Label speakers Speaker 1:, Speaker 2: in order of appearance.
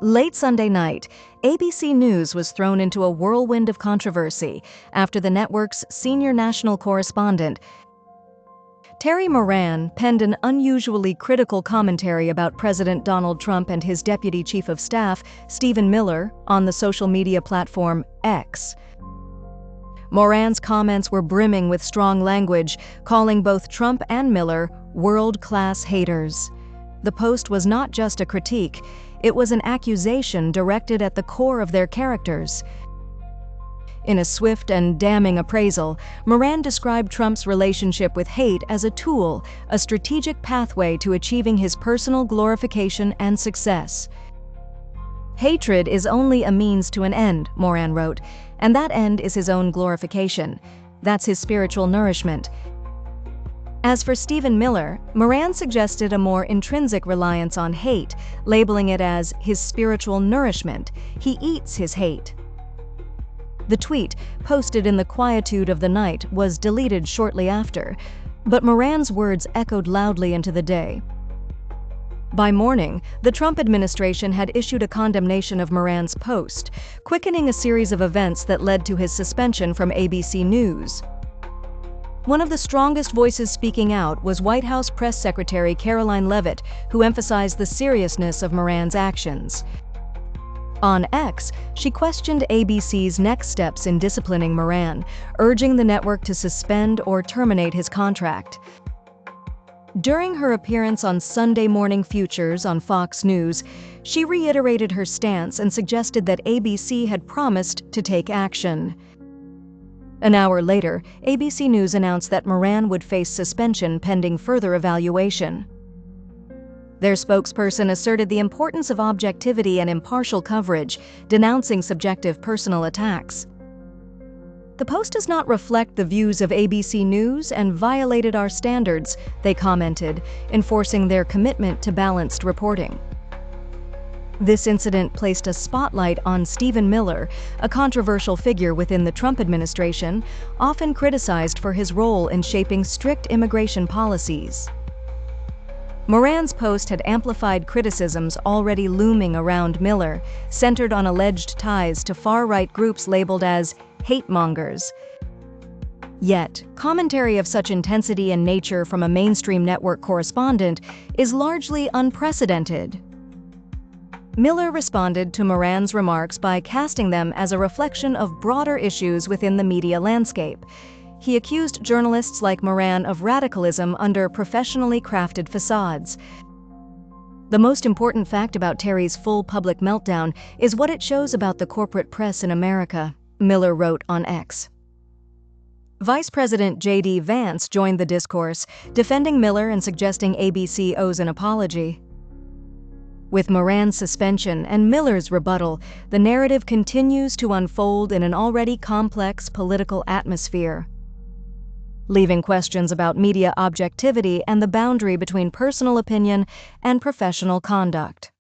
Speaker 1: Late Sunday night, ABC News was thrown into a whirlwind of controversy after the network's senior national correspondent, Terry Moran, penned an unusually critical commentary about President Donald Trump and his Deputy Chief of Staff, Stephen Miller, on the social media platform X. Moran's comments were brimming with strong language, calling both Trump and Miller world-class haters. The post was not just a critique, it was an accusation directed at the core of their characters. In a swift and damning appraisal, Moran described Trump's relationship with hate as a tool, a strategic pathway to achieving his personal glorification and success. "Hatred is only a means to an end," Moran wrote, "and that end is his own glorification. That's his spiritual nourishment." As for Stephen Miller, Moran suggested a more intrinsic reliance on hate, labeling it as his spiritual nourishment. He eats his hate. The tweet, posted in the quietude of the night, was deleted shortly after, but Moran's words echoed loudly into the day. By morning, the Trump administration had issued a condemnation of Moran's post, quickening a series of events that led to his suspension from ABC News. One of the strongest voices speaking out was White House Press Secretary Karoline Leavitt, who emphasized the seriousness of Moran's actions. On X, she questioned ABC's next steps in disciplining Moran, urging the network to suspend or terminate his contract. During her appearance on Sunday Morning Futures on Fox News, she reiterated her stance and suggested that ABC had promised to take action. An hour later, ABC News announced that Moran would face suspension pending further evaluation. Their spokesperson asserted the importance of objectivity and impartial coverage, denouncing subjective personal attacks. "The post does not reflect the views of ABC News and violated our standards," they commented, enforcing their commitment to balanced reporting. This incident placed a spotlight on Stephen Miller, a controversial figure within the Trump administration, often criticized for his role in shaping strict immigration policies. Moran's post had amplified criticisms already looming around Miller, centered on alleged ties to far-right groups labeled as hate-mongers. Yet, commentary of such intensity and nature from a mainstream network correspondent is largely unprecedented. Miller responded to Moran's remarks by casting them as a reflection of broader issues within the media landscape. He accused journalists like Moran of radicalism under professionally crafted facades. "The most important fact about Terry's full public meltdown is what it shows about the corporate press in America," Miller wrote on X. Vice President J.D. Vance joined the discourse, defending Miller and suggesting ABC owes an apology. With Moran's suspension and Miller's rebuttal, the narrative continues to unfold in an already complex political atmosphere, leaving questions about media objectivity and the boundary between personal opinion and professional conduct.